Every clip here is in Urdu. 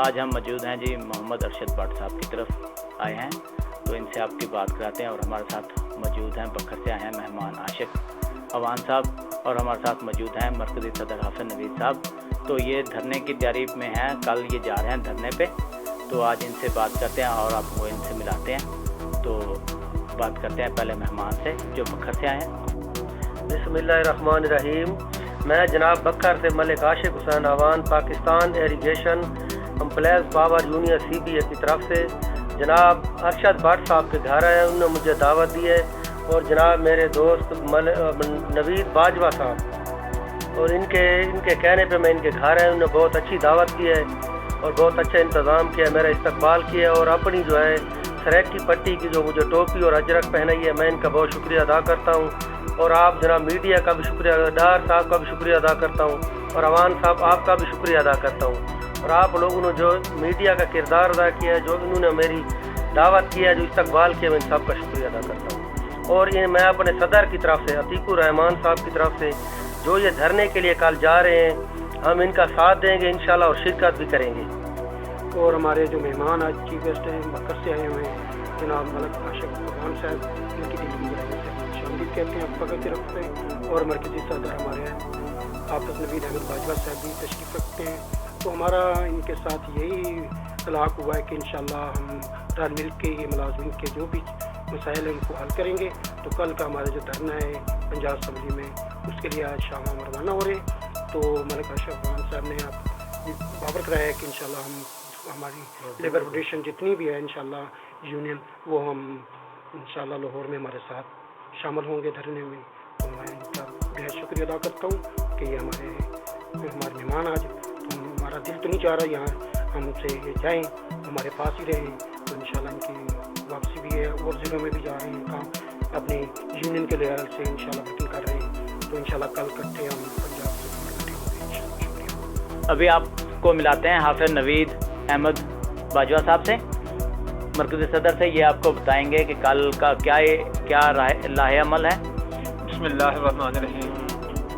آج ہم موجود ہیں جی محمد ارشد بٹ صاحب کی طرف آئے ہیں، تو ان سے آپ کی بات کراتے ہیں. اور ہمارے ساتھ موجود ہیں بکھر سے آئے ہیں مہمان عاشق عوان صاحب، اور ہمارے ساتھ موجود ہیں مرکزی صدر حافظ نوید صاحب. تو یہ دھرنے کی تیاری میں ہیں، کل یہ جا رہے ہیں دھرنے پہ، تو آج ان سے بات کرتے ہیں اور آپ کو ان سے ملاتے ہیں. تو بات کرتے ہیں پہلے مہمان سے جو بکھر سے آئے ہیں. بسم اللہ الرحمن الرحیم. میں جناب بکھر سے ملک عاشق حسین عوان Pakistan irrigation complex power union CBA کی طرف سے جناب ارشد بٹ صاحب کے گھر آئے. انہوں نے مجھے دعوت دی ہے، اور جناب میرے دوست نوید باجوہ صاحب، اور ان کے کہنے پہ میں ان کے گھر آیا. انہوں نے بہت اچھی دعوت کی ہے اور بہت اچھا انتظام کیا، میرا استقبال کیا ہے، اور اپنی جو ہے سریک کی پٹی کی جو مجھے ٹوپی اور اجرک پہنائی ہے، میں ان کا بہت شکریہ ادا کرتا ہوں. اور آپ جناب میڈیا کا بھی شکریہ، ڈار صاحب کا بھی شکریہ ادا کرتا ہوں، اور عوان صاحب آپ کا بھی شکریہ ادا کرتا ہوں. اور آپ لوگوں نے جو میڈیا کا کردار ادا کیا ہے، جو انہوں نے میری دعوت کی ہے، جو استقبال کیا، میں ان سب کا شکریہ ادا کرتا ہوں. اور میں اپنے صدر کی طرف سے عتیق الرحمان صاحب کی طرف سے جو یہ دھرنے کے لیے کل جا رہے ہیں، ہم ان کا ساتھ دیں گے انشاءاللہ اور شرکت بھی کریں گے. اور ہمارے جو مہمان آج چیف گیسٹ ہیں بکر سے آئے ہوئے ہیں جناب ملک عاشق عوان صاحب، ان کی دلی میں شامل کہتے ہیں بکر کی طرف سے. اور مرکزی صدر ہمارے ہیں حافظ نوید احمد باجوہ صاحب بھی تشریف رکھتے ہیں. تو ہمارا ان کے ساتھ یہی اطلاق ہوا ہے کہ انشاءاللہ ہم رل مل کے یہ ملازمین کے جو بھی مسائل ہیں ان کو حل کریں گے. تو کل کا ہمارا جو دھرنا ہے پنجاب اسمبلی میں، اس کے لیے آج شام ہم روانہ ہو رہے ہیں. تو ملک عاشق عوان صاحب نے آپ باور کرایا ہے کہ انشاءاللہ ہم ہماری لیبر فیڈریشن جتنی بھی ہے انشاءاللہ یونین، وہ ہم انشاءاللہ لاہور میں ہمارے ساتھ شامل ہوں گے دھرنے میں. تو میں ان کا بہت شکریہ ادا کرتا ہوں کہ یہ ہمارے مہمان آج. ہمارا دل تو نہیں چاہ رہا یہاں ہم سے یہ جائیں، ہمارے پاس ہی رہیں. تو انشاءاللہ ان کی واپسی بھی ہے، اور ضلعوں میں بھی جا رہے ہیں کام اپنی یونین کے لیول سے انشاءاللہ میٹنگ کر رہے ہیں. تو انشاءاللہ کل کرتے ہم پنجاب سے اکٹھے ہوں گے انشاءاللہ. شکریہ. ابھی آپ کو ملاتے ہیں حافظ نوید احمد باجوہ صاحب سے، مرکزی صدر سے. یہ آپ کو بتائیں گے کہ کل کا کیا لاہ عمل ہے. بسم اللہ الرحمن الرحیم.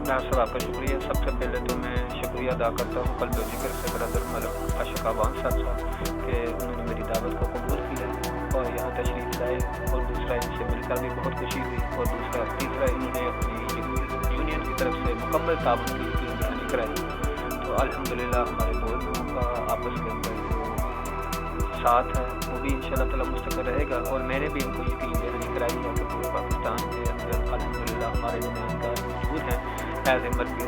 ناصر آپ کا شکریہ. سب سے پہلے تو میں شکریہ ادا کرتا ہوں قلب و ذکر سے برادر ملک عاشق عوان صاحب کہ انہوں نے میری دعوت کو قبول کیا اور یہاں تشریف لائے. اور دوسرا ان سے مل کر بھی بہت خوشی ہوئی. اور تیسرا انہوں نے اپنی یونین کی طرف سے مکمل تعاون کی یقین دہانی کرائی. تو الحمدللہ ہمارے دونوں کا آپس کے اندر جو ساتھ ہے وہ بھی انشاءاللہ تعالیٰ مستقر رہے گا. اور میں نے بھی ان کو یقین دہانی کرائی ہے کہ پورے پاکستان کے اندر الحمدللہ ہمارے نمائندگان موجود ہیں ایز اے مرکزی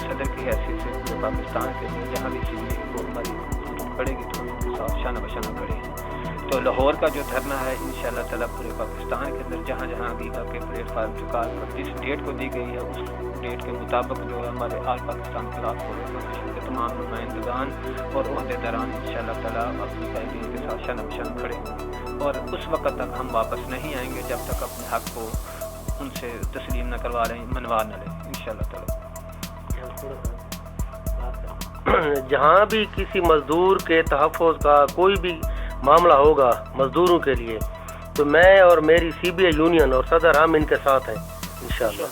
صدر کی حیثیت سے پورے پاکستان کے اندر. جہاں بھی CBA کو ہماری ضرورت پڑے گی تو ان کے ساتھ شانہ بشانہ کھڑے ہیں. تو لاہور کا جو دھرنا ہے انشاءاللہ تعالیٰ پورے پاکستان کے اندر جہاں جہاں عقیدہ کے پلیٹ فارم چکا جس ڈیٹ کو دی گئی ہے اس ڈیٹ کے مطابق جو ہے ہمارے آل پاکستان خلاف کورپوریشن کے تمام نمائندگان اور عہدیداران انشاءاللہ تعالیٰ اپنی قائدین کے ساتھ شانہ بشانہ کھڑے ہوں. اور اس وقت تک ہم واپس نہیں آئیں گے جب تک اپنے حق کو ان سے تسلیم نہ کروا رہے ہیں، منوا نہ لیں انشاءاللہ تعالیٰ. جہاں بھی کسی مزدور کے تحفظ کا کوئی بھی معاملہ ہوگا مزدوروں کے لیے، تو میں اور میری CBA یونین اور صدر ہم ان کے ساتھ ہیں انشاءاللہ.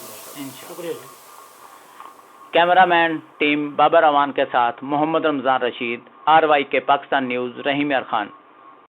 کیمرہ مین ٹیم بابر عوان کے ساتھ محمد رمضان رشید، RYK پاکستان نیوز، رحیم یار خان.